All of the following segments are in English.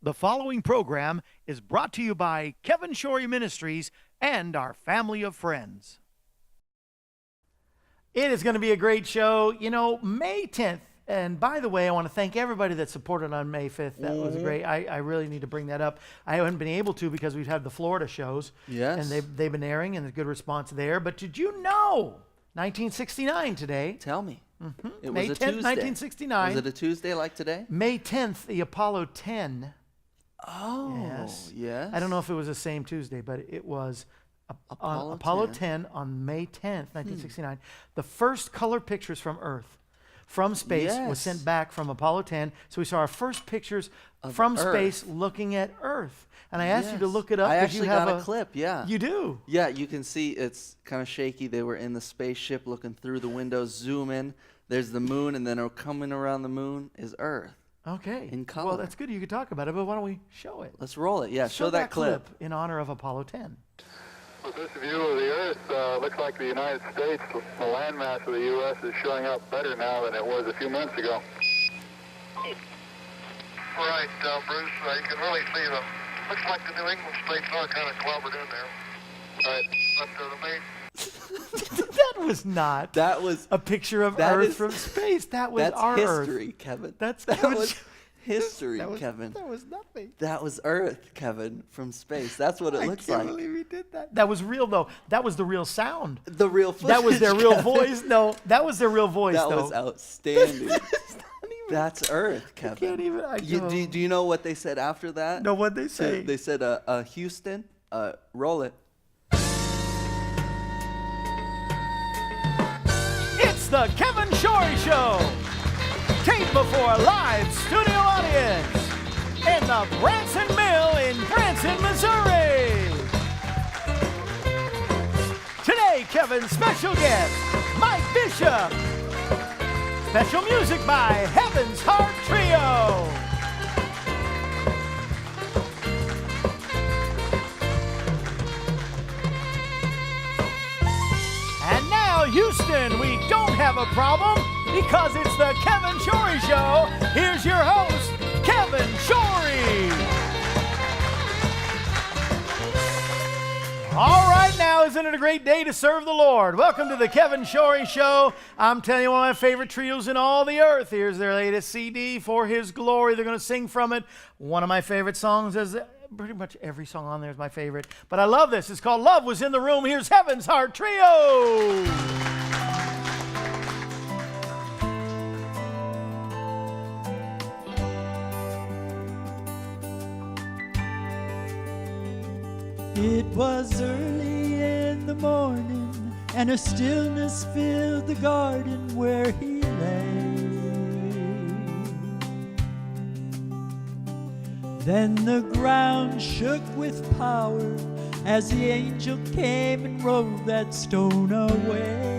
The following program is brought to you by Kevin Shorey Ministries and our family of friends. It is going to be a great show. You know, May 10th, and by the way, I want to thank everybody that supported on May 5th. That was great. I really need to bring that up. I haven't been able to because we've had the Florida shows. Yes. And they've been airing, and there's a good response there. But did you know, 1969 today. Tell me. It May was 10th, a Tuesday. 1969. Was it a Tuesday like today? May 10th, the Apollo 10. Oh, yes. I don't know if it was the same Tuesday, but it was Apollo Apollo 10. 10 on May 10th, 1969. The first color pictures from Earth, from space, was sent back from Apollo 10. So we saw our first pictures from space looking at Earth. And I asked you to look it up. I actually you have got a clip, yeah. You do? Yeah, you can see it's kind of shaky. They were in the spaceship looking through the windows, zoom in. There's the moon, and then coming around the moon is Earth. Okay. In color. Well, that's good. You could talk about it, but why don't we show it? Let's roll it. Yeah, show that clip. In honor of Apollo 10. With this view of the Earth, looks like the United States, the landmass of the U.S. is showing up better now than it was a few months ago. Right, Bruce, you can really see looks like the New England states are kind of clobbered in there. Right, but the main... That was not. That was a picture of Earth from space. That was our history, Earth. Kevin. That was history, Kevin. That was nothing. That was Earth, Kevin, from space. That's what it looks like. I can't believe he did that. That was real, though. That was the real sound. The real footage, that was their real Kevin. voice. No, that was their real voice, that though. Was outstanding. That's Earth, Kevin. I can't even. Do you know what they said after that? No, what'd they say? They said, Houston, roll it. It's the Kevin Shorey Show. Taped before a live studio audience in the Branson Mill in Branson, Missouri. Today, Kevin's special guest, Mike Bishop. Special music by Heaven's Heart Trio. And now, Houston, we don't have a problem because it's the Kevin Shorey Show. Here's your host, Kevin Shorey. All right, now, isn't it a great day to serve the Lord? Welcome to the Kevin Shorey Show. I'm telling you, one of my favorite trios in all the earth. Here's their latest CD, For His Glory. They're going to sing from it. One of my favorite songs is, pretty much every song on there is my favorite. But I love this. It's called Love Was in the Room. Here's Heaven's Heart Trio. It was early in the morning, and a stillness filled the garden where he lay. Then the ground shook with power as the angel came and rolled that stone away.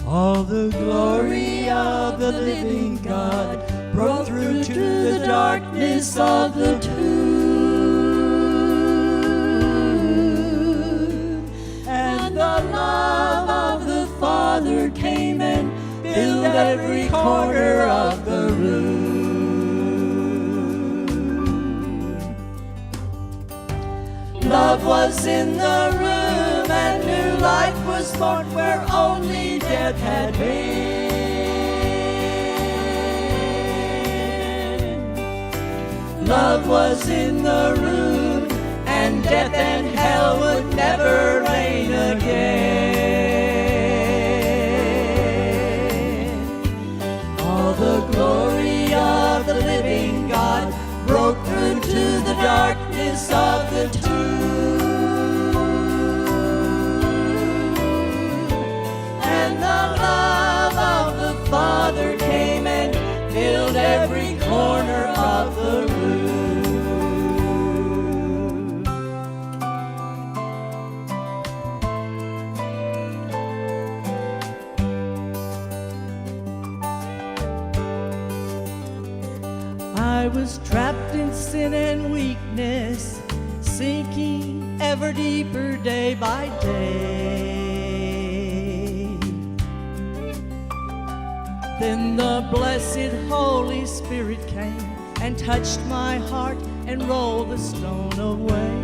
All the glory of the living God broke through to the darkness of the tomb. And the love of the Father came and filled every corner of the room. Love was in the room and new life was born where only death had been. Love was in the room, and death and hell would never reign again. All the glory of the living God broke through to the darkness of the tomb. And the love of the Father came and filled every corner of the room. I was trapped in sin and weakness, sinking ever deeper day by day. Then the blessed Holy Spirit came and touched my heart and rolled the stone away.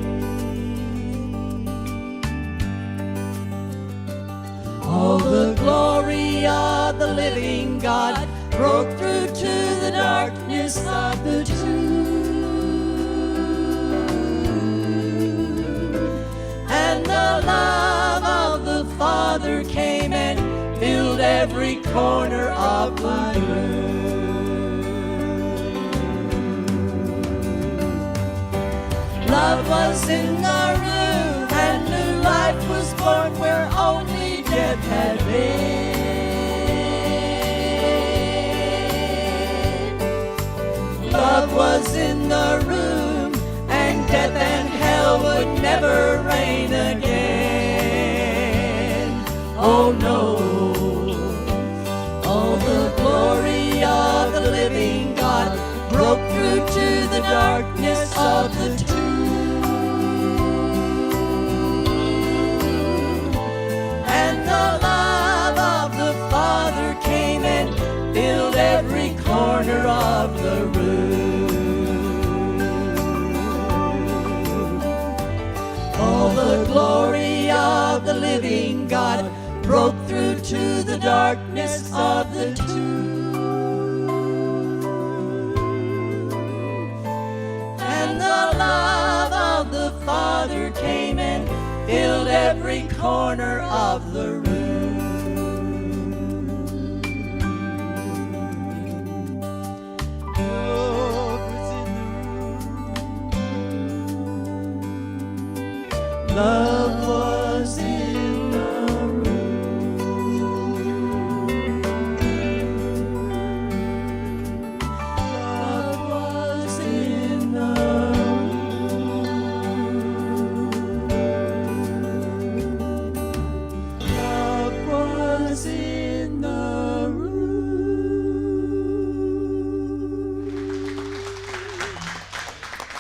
All the glory of the living God broke through to the darkness of the tomb. And the love of the Father came and filled every corner of my room. Love was in the room, and new life was born where only death had been. Love was in the room, and death and hell would never reign again. Oh no. All the glory of the living God broke through to the darkness of the tomb. And the love of the Father came and filled every corner of the room. All the glory of the living God broke through to the darkness of the tomb. And the love of the Father came and filled every corner of the room. Love was in the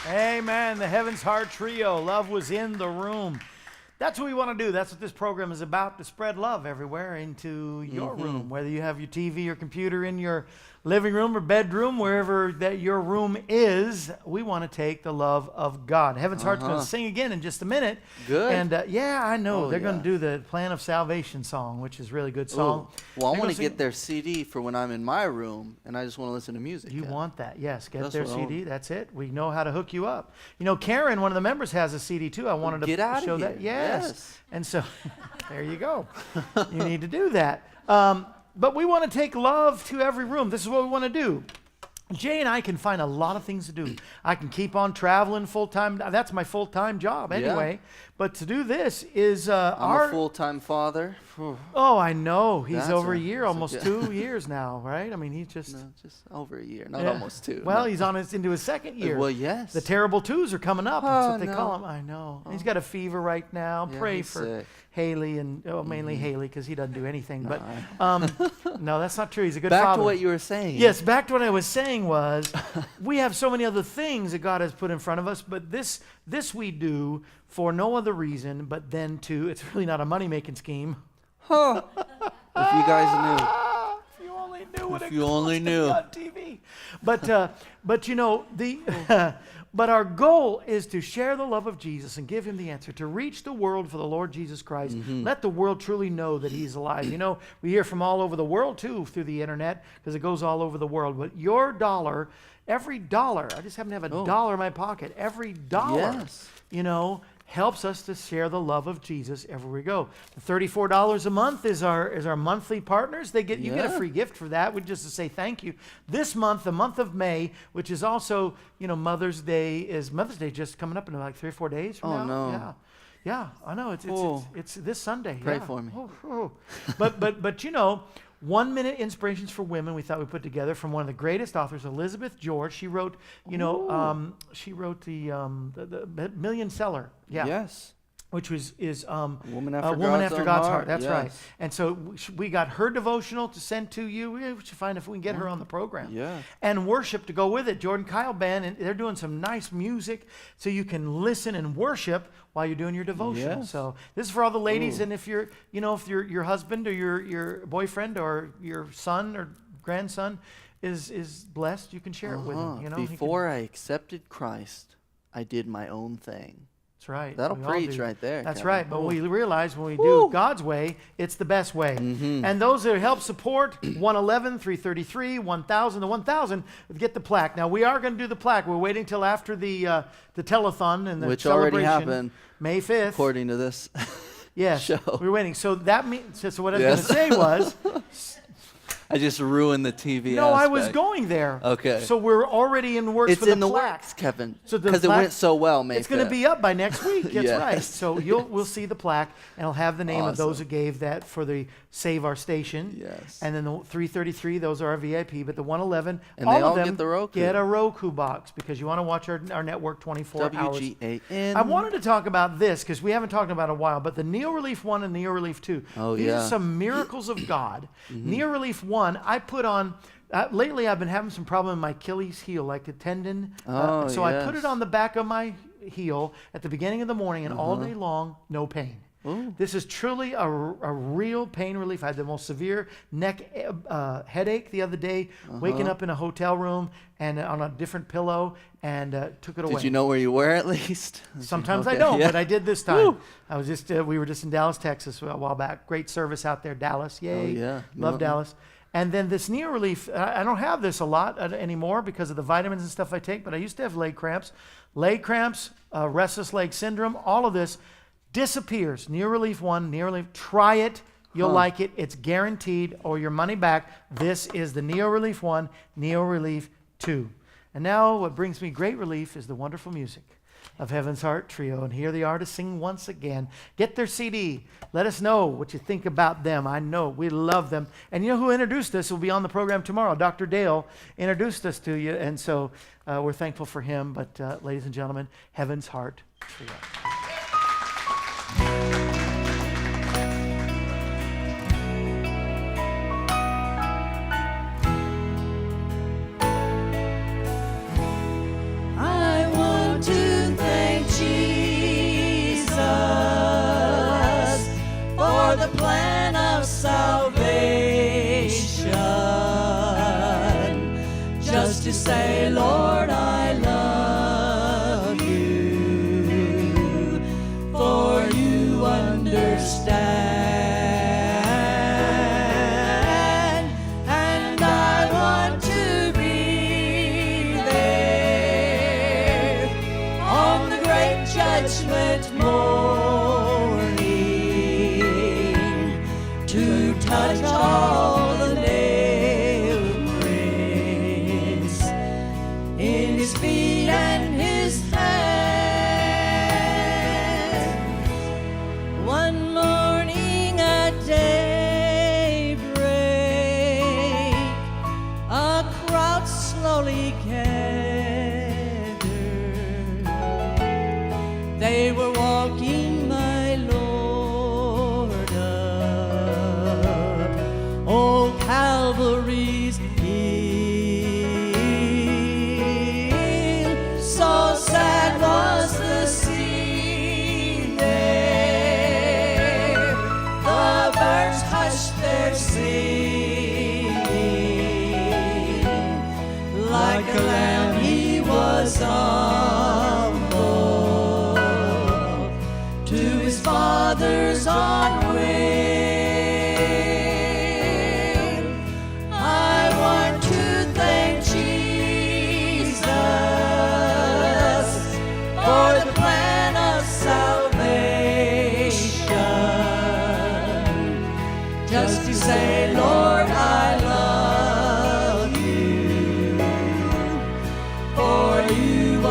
Amen. The Heaven's Heart Trio. Love was in the room. That's what we want to do. That's what this program is about, to spread love everywhere into your room. Whether you have your TV or computer in your living room or bedroom, wherever that your room is, we want to take the love of God. Heaven's Heart's going to sing again in just a minute. Good. And yeah, I know. Oh, They're going yeah. to do the Plan of Salvation song, which is a really good song. Ooh. Well, I They're want to gonna get their CD for when I'm in my room and I just want to listen to music. You want that, yes. Get That's their what I want. CD. That's it. We know how to hook you up. You know, Karen, one of the members, has a CD too. I wanted to Get out show of that. here. Yes. Yes. And so, there you go. You need to do that. But we want to take love to every room. This is what we want to do. Jay and I can find a lot of things to do. I can keep on traveling full-time. That's my full-time job anyway. But to do this is I'm a full-time father. Oh, I know. He's That's over a a- year, that's a almost good- 2 years now, right? I mean, he's just... No, just over a year, not Yeah. almost 2. Well, no. he's on into his second year. Well, yes. The terrible twos are coming up. That's Oh, what they no. call him. I know. He's got a fever right now. Yeah, Pray he's for sick. Haley and mainly Haley, because he doesn't do anything. But no, that's not true. He's a good Back father. to what you were saying. Yes, back to what I was saying was, we have so many other things that God has put in front of us, but this we do for no other reason but then to, it's really not a money-making scheme. Huh. If you guys If you only knew what If it you cost only to knew. be on TV. But you know, but our goal is to share the love of Jesus and give him the answer, to reach the world for the Lord Jesus Christ. Let the world truly know that he's alive. You know, we hear from all over the world too through the internet, because it goes all over the world. But your dollar, every dollar, I just happen to have a dollar in my pocket, every dollar, Yes. you know, helps us to share the love of Jesus everywhere we go. The $34 a month is our monthly partners. You get a Yeah. free gift for that. We just to say thank you. This month, the month of May, which is also, you know, Mother's Day just coming up in like 3 or 4 days from Oh, now. no. Yeah, I know. Oh. It's this Sunday. Pray yeah. for me. Oh. But you know, 1 minute inspirations for women we thought we put together from one of the greatest authors, Elizabeth George. She wrote, you know, she wrote the million seller. Yeah. Yes. Which is Woman a After woman God's after Own God's Heart, heart. That's right. yes. And so we got her devotional to send to you. We should find if we can get her on the program. Yeah. And worship to go with it. Jordan Kyle Band, and they're doing some nice music so you can listen and worship while you're doing your devotional. Yes. So this is for all the ladies, Ooh. and if you're, you know, if your husband or your boyfriend or your son or grandson is blessed, you can share it with him. You know, Before I accepted Christ, I did my own thing. that's right. That'll We all preach do. right there. That's Kevin. right. But Ooh. we realize when we do God's way, it's the best way. And those that help support 111, 333, 1,000, the 1,000 get the plaque. Now we are going to do the plaque. We're waiting till after the telethon and the Which already celebration, happened, May 5th. according to this. Yes, show. we're waiting. So that means. So what I was Yes. going to say was, I just ruined the TV. no, I was aspect. going there. Okay. So we're already in works It's for the in the plaque. works, Kevin. So the Because it plaque- went so well, May It's going to 5th. be up by next week. That's Yes. right. So we'll see the plaque, and it'll have the name of those Awesome. who gave that for the Save Our Station. Yes. And then the 333, those are our VIP. But the 111, And all they of all them get the Roku. get a Roku box because you want to watch our network 24 hours. WGAN. I wanted to talk about this because we haven't talked about it in a while, but the Neo Relief 1 and Neo Relief 2. Oh, These yeah. are some miracles of God. Neo Relief 1, I put on, lately I've been having some problem in my Achilles heel, like a tendon. Oh, so I put it yes. on the back of my heel at the beginning of the morning, and all day long, no pain. Ooh. This is truly a real pain relief. I had the most severe neck headache the other day, waking up in a hotel room and on a different pillow, and took it away. Did you know where you were at least? Sometimes I Okay, don't, yeah. but I did this time. Woo. I was just we were just in Dallas, Texas a while back. Great service out there, Dallas. Yay. Oh, yeah. Love Mountain. Dallas. And then this Neo Relief, I don't have this a lot anymore because of the vitamins and stuff I take, but I used to have leg cramps. Leg cramps, restless leg syndrome, all of this disappears. Neo Relief 1, Neo Relief, try it. You'll like it. It's guaranteed, or your money back. This is the Neo Relief 1, Neo Relief 2. And now what brings me great relief is the wonderful music of Heaven's Heart Trio. And here they are to sing once again. Get their CD. Let us know what you think about them. I know we love them. And you know who introduced us will be on the program tomorrow. Dr. Dale introduced us to you. And so we're thankful for him. But ladies and gentlemen, Heaven's Heart Trio. I want to thank Jesus for the plan of salvation. Just to say, Lord, I love you, for you understand. And I want to be there on the great judgment morning to touch all the nail prints in his feet and his hands. One morning at daybreak, a crowd slowly gathered. They were walking, my Lord, up old Calvary's hill. So sad was the scene there. The birds hushed their singing. Like a lamb he was humble to his father's own will. I want to thank Jesus for the plan of salvation. Just to say, Lord, I love you, for you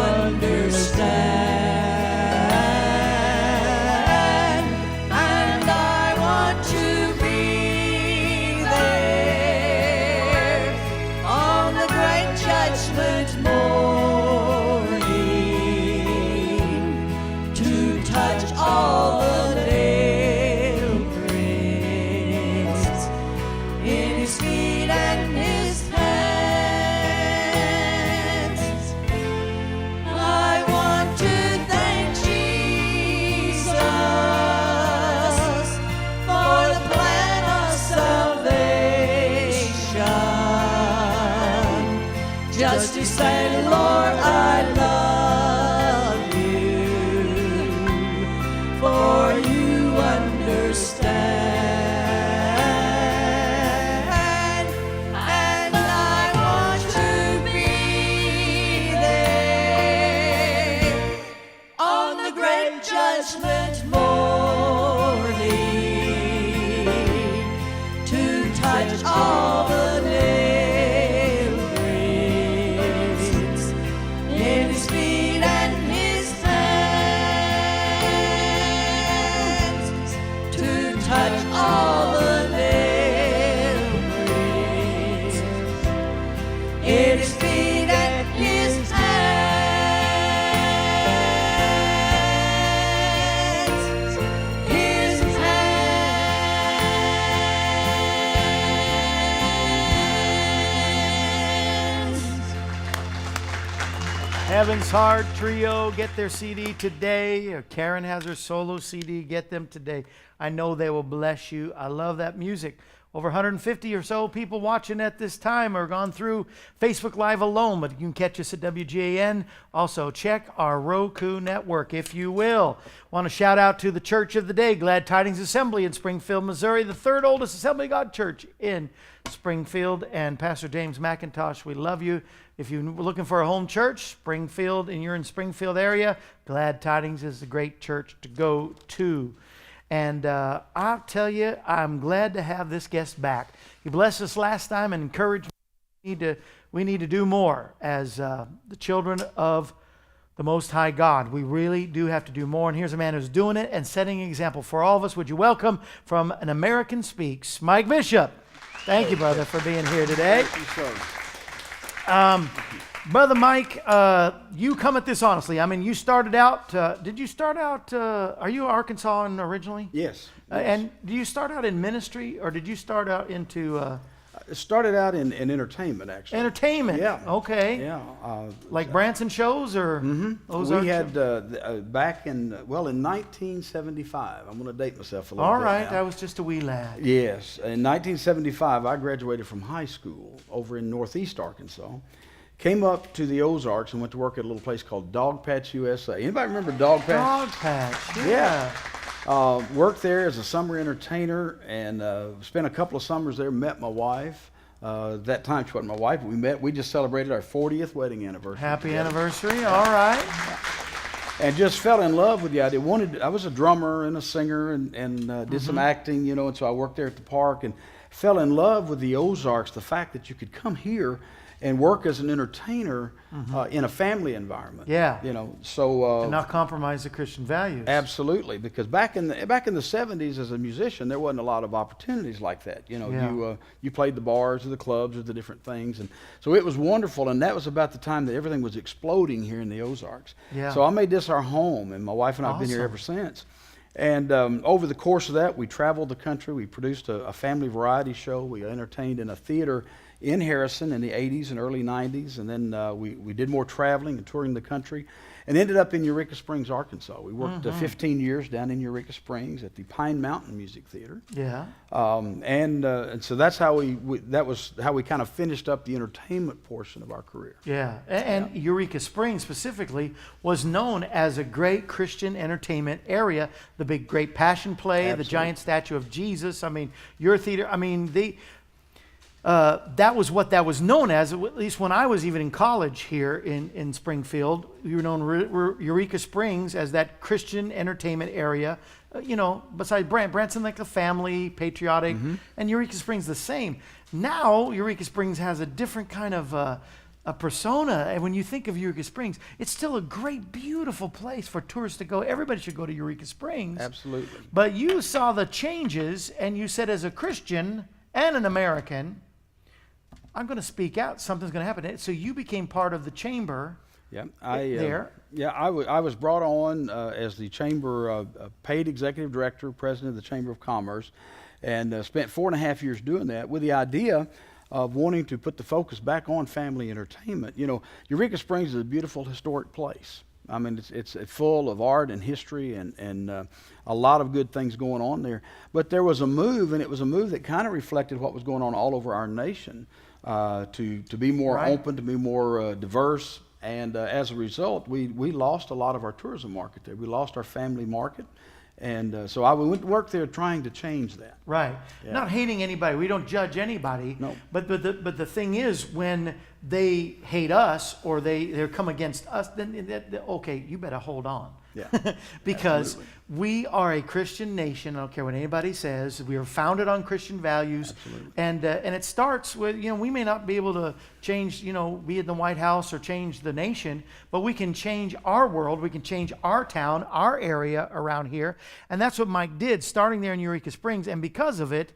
understand. And I just to say, Lord, I love you, for you understand, and I want to be there on the great judgment morning to touch all the nail prints in his feet and his hands, to touch all the nail prints in his feet and his hands, his hands. Heaven's Heart Trio, get their CD today. Karen has her solo CD, get them today. I know they will bless you. I love that music. Over 150 or so people watching at this time are gone through Facebook Live alone, but you can catch us at WGAN. Also, check our Roku network, if you will. Want to shout out to the Church of the Day, Glad Tidings Assembly in Springfield, Missouri, the third oldest Assembly of God church in Springfield, and Pastor James McIntosh. We love you. If you're looking for a home church, Springfield, and you're in Springfield area, Glad Tidings is a great church to go to. And I'll tell you, I'm glad to have this guest back. He blessed us last time and encouraged me. We need to do more as the children of the Most High God. We really do have to do more. And here's a man who's doing it and setting an example for all of us. Would you welcome from An American Speaks, Mike Bishop. Thank you, brother, for being here today. Thank you, sir. Brother Mike, you come at this honestly. I mean, you started out, did you start out, are you Arkansan originally? Yes. And do you start out in ministry, or did you start out into It started out in entertainment, actually. entertainment? Yeah. Okay. Yeah. Like Branson shows, or Ozark We had, shows? back in 1975, I'm going to date myself a little All bit right, now. I was just a wee lad. Yes. In 1975, I graduated from high school over in Northeast Arkansas. Came up to the Ozarks and went to work at a little place called Dog Patch USA. Anybody remember Dog Patch? Dog Patch, Yeah. Worked there as a summer entertainer and spent a couple of summers there, met my wife. That time she wasn't my wife, but we just celebrated our 40th wedding anniversary. Happy together. anniversary, all right. And just fell in love with the idea. I was a drummer and a singer and did some acting, and so I worked there at the park and fell in love with the Ozarks, the fact that you could come here and work as an entertainer in a family environment. Yeah. So And not compromise the Christian values. absolutely, because back in the 70s as a musician, there wasn't a lot of opportunities like that. Yeah. You played the bars or the clubs or the different things, and so it was wonderful. And that was about the time that everything was exploding here in the Ozarks. Yeah. So I made this our home, and my wife and I have been here Awesome. ever since. And over the course of that, we traveled the country. We produced a family variety show. We entertained in a theater in Harrison in the 80s and early 90s. And then we did more traveling and touring the country and ended up in Eureka Springs, Arkansas. We worked 15 years down in Eureka Springs at the Pine Mountain Music Theater. Yeah. And so that's how that was how we kind of finished up the entertainment portion of our career. Yeah, and Eureka Springs specifically was known as a great Christian entertainment area. The big Great Passion Play, Absolutely. the giant statue of Jesus. I mean, your theater. I mean, that was what that was known as. At least when I was even in college here in Springfield, we were known Eureka Springs as that Christian entertainment area. Besides Branson, like a family, patriotic, and Eureka Springs the same. Now Eureka Springs has a different kind of a persona, and when you think of Eureka Springs, it's still a great, beautiful place for tourists to go. Everybody should go to Eureka Springs. Absolutely. But you saw the changes, and you said, as a Christian and an American, I'm going to speak out. Something's going to happen. So you became part of the chamber. Yeah, I was brought on as the chamber paid executive director, president of the Chamber of Commerce, and spent 4.5 years doing that with the idea of wanting to put the focus back on family entertainment. Eureka Springs is a beautiful historic place. I mean, it's full of art and history and a lot of good things going on there. But there was a move, and it was a move that kind of reflected what was going on all over our nation. to be more open, to be more diverse. And as a result, we lost a lot of our tourism market there. We lost our family market. And so I went to work there trying to change that. Right. Yeah. Not hating anybody. We don't judge anybody. No. But the thing is, when they hate us or they come against us, then okay, you better hold on. Yeah. Because Absolutely. we are a Christian nation. I don't care what anybody says. We are founded on Christian values. Absolutely. And it starts with, we may not be able to change, be in the White House or change the nation, but we can change our world. We can change our town, our area around here. And that's what Mike did, starting there in Eureka Springs. And because of it,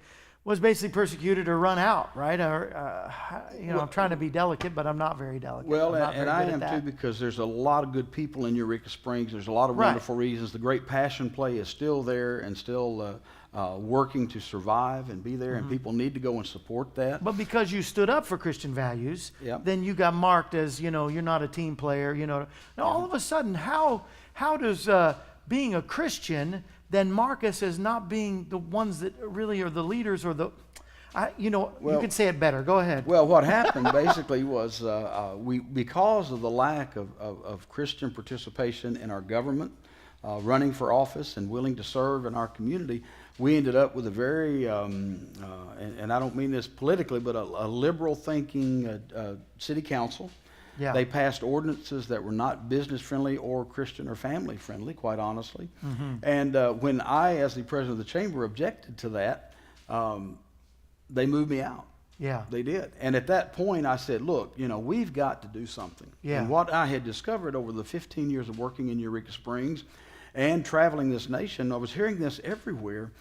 was basically persecuted or run out, right? Or, I'm trying to be delicate, but I'm not very delicate. Well, I'm not and very I good am at too, that. because there's a lot of good people in Eureka Springs. There's a lot of Right. wonderful reasons. The Great Passion Play is still there and still working to survive and be there, and people need to go and support that. But because you stood up for Christian values, Yep. then you got marked as, you're not a team player. Now, all of a sudden, how does being a Christian then mark us as not being the ones that really are the leaders or the, you could say it better. Go ahead. Well, what happened basically was because of the lack of Christian participation in our government, running for office and willing to serve in our community, we ended up with a very, and I don't mean this politically, but a liberal thinking city council. Yeah. They passed ordinances that were not business friendly or Christian or family friendly, quite honestly. And when I, as the president of the chamber, objected to that, they moved me out. Yeah. They did. And at that point, I said, look, we've got to do something. Yeah. And what I had discovered over the 15 years of working in Eureka Springs and traveling this nation, I was hearing this everywhere.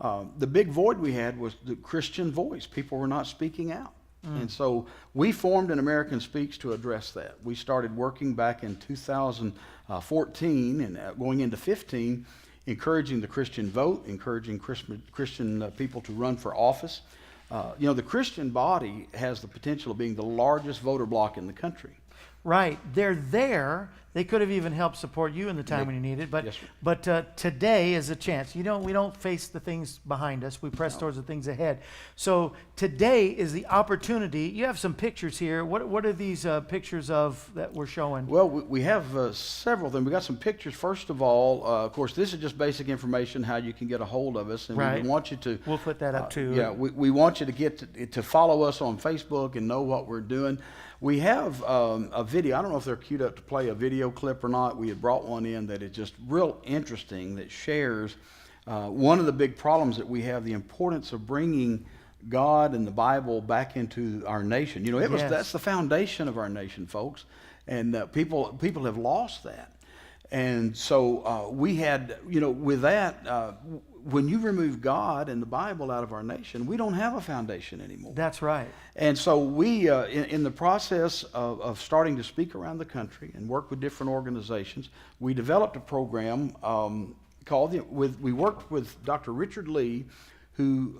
The big void we had was the Christian voice. People were not speaking out. And so we formed an American Speaks to address that. We started working back in 2014 and going into 15, encouraging the Christian vote, encouraging Christian people to run for office. The Christian body has the potential of being the largest voter bloc in the country. Right. They're there. They could have even helped support you in the time when you needed. But Yes, sir. but today is a chance. We don't face the things behind us. We press towards the things ahead. So today is the opportunity. You have some pictures here. What are these pictures of that we're showing? Well, we have several things. We got some pictures. First of all, of course, this is just basic information how you can get a hold of us, and Right. we want you to. We'll put that up too. Yeah, we want you to get to follow us on Facebook and know what we're doing. We have a video. I don't know if they're queued up to play a video clip or not. We had brought one in that is just real interesting that shares one of the big problems that we have, the importance of bringing God and the Bible back into our nation. Yes. That's the foundation of our nation, folks, and people have lost that. And so we had, with that, when you remove God and the Bible out of our nation, we don't have a foundation anymore. That's right. And so we, in the process of starting to speak around the country and work with different organizations, we developed a program we worked with Dr. Richard Lee, who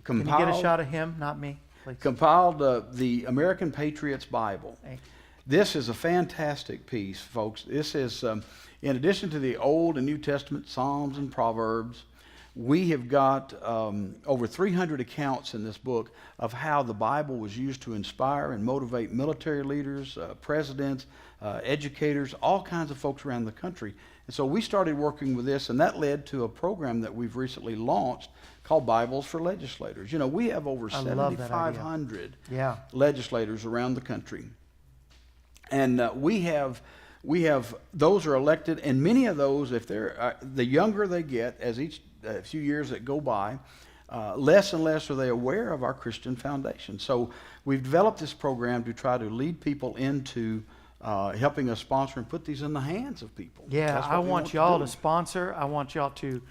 compiled. Can you get a shot of him, not me, please? Compiled the American Patriots Bible. Thank you. This is a fantastic piece, folks. This is, in addition to the Old and New Testament, Psalms and Proverbs, we have got over 300 accounts in this book of how the Bible was used to inspire and motivate military leaders, presidents, educators, all kinds of folks around the country. And so we started working with this, and that led to a program that we've recently launched called Bibles for Legislators. We have over I love that idea. 7,500 Yeah. legislators around the country. And we have those are elected, and many of those, if they're the younger they get, as each few years that go by, less and less are they aware of our Christian foundation. So we've developed this program to try to lead people into helping us sponsor and put these in the hands of people. Yeah, That's what I we want y'all do. to sponsor. I want y'all to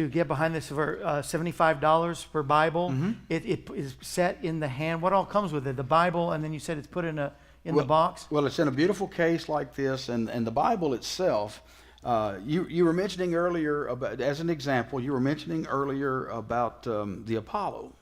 get behind this for $75 per Bible. It is set in the hand. What all comes with it? The Bible, and then you said it's put in the box? Well, it's in a beautiful case like this, and the Bible itself. You were mentioning earlier about, as an example, about the Apollo.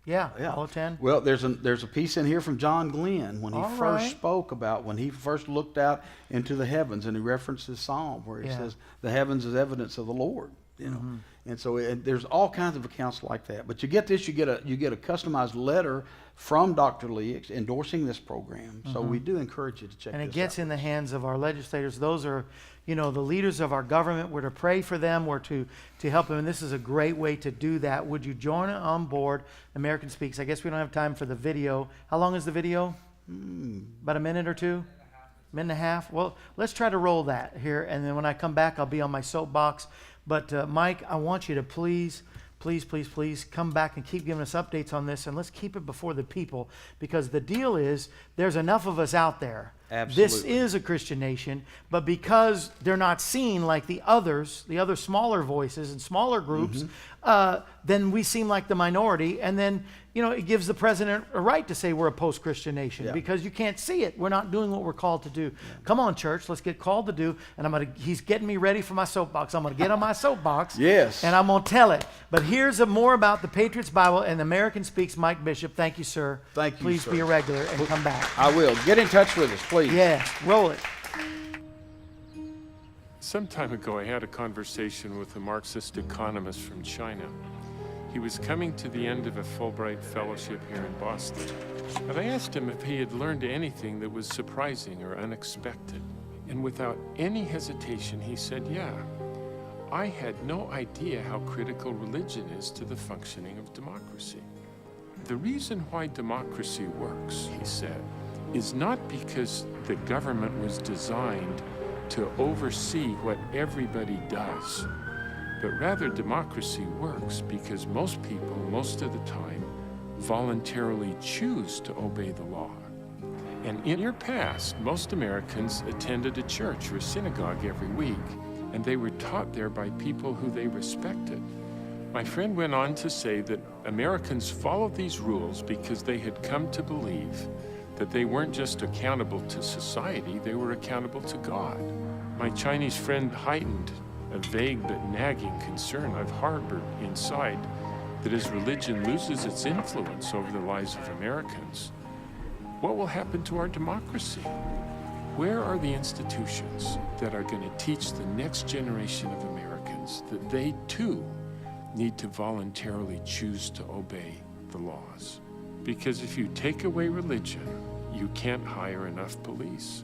Yeah, Apollo 10. Well, there's a piece in here from John Glenn when he All first right. spoke about when he first looked out into the heavens, and he references Psalm where he says the heavens is evidence of the Lord. you know. And so there's all kinds of accounts like that. But you get this, you get a customized letter from Dr. Lee endorsing this program. So we do encourage you to check this out. And it gets in the hands of our legislators. Those are, you know, the leaders of our government. We're to pray for them. We're to help them. And this is a great way to do that. Would you join on board American Speaks? I guess we don't have time for the video. How long is the video? About a minute or two? Minute and a half? Well, let's try to roll that here. And then when I come back, I'll be on my soapbox. But Mike, I want you to please come back and keep giving us updates on this, and let's keep it before the people, because the deal is there's enough of us out there. Absolutely. This is a Christian nation, but because they're not seen like the other smaller voices and smaller groups, then we seem like the minority, and then, you know, it gives the president a right to say we're a post-Christian nation because you can't see it. We're not doing what we're called to do. Come on, church, let's get called to do. And he's getting me ready for my soapbox. I'm going to get on my soapbox. Yes. And I'm going to tell it. But here's more about the Patriots Bible and American Speaks. Mike Bishop, thank you, sir. Thank you, Please sir. be a regular and come back. I will. Get in touch with us, please. Yeah, roll it. Some time ago, I had a conversation with a Marxist economist from China. He was coming to the end of a Fulbright fellowship here in Boston. And I asked him if he had learned anything that was surprising or unexpected. And without any hesitation, he said, yeah. I had no idea how critical religion is to the functioning of democracy. The reason why democracy works, he said, is not because the government was designed to oversee what everybody does, but rather democracy works because most people, most of the time, voluntarily choose to obey the law. And in your past, most Americans attended a church or a synagogue every week, and they were taught there by people who they respected. My friend went on to say that Americans followed these rules because they had come to believe that they weren't just accountable to society, they were accountable to God. My Chinese friend heightened a vague but nagging concern I've harbored inside that as religion loses its influence over the lives of Americans, what will happen to our democracy? Where are the institutions that are going to teach the next generation of Americans that they too need to voluntarily choose to obey the laws? Because if you take away religion, you can't hire enough police.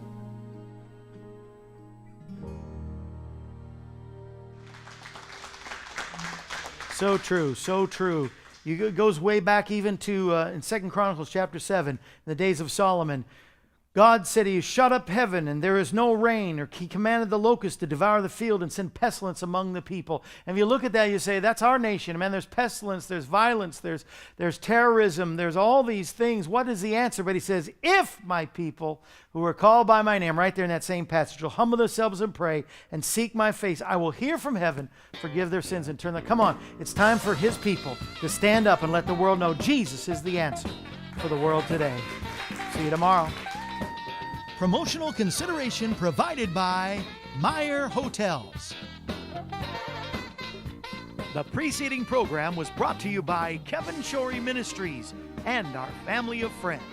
So true, so true. It goes way back even to in 2 Chronicles chapter 7, in the days of Solomon. God said he shut up heaven and there is no rain, or he commanded the locusts to devour the field and send pestilence among the people. And if you look at that, you say, that's our nation. Man, there's pestilence, there's violence, there's terrorism, there's all these things. What is the answer? But he says, if my people who are called by my name, right there in that same passage, will humble themselves and pray and seek my face, I will hear from heaven, forgive their sins, and turn them. Come on, it's time for his people to stand up and let the world know Jesus is the answer for the world today. See you tomorrow. Promotional consideration provided by Meyer Hotels. The preceding program was brought to you by Kevin Shorey Ministries and our family of friends.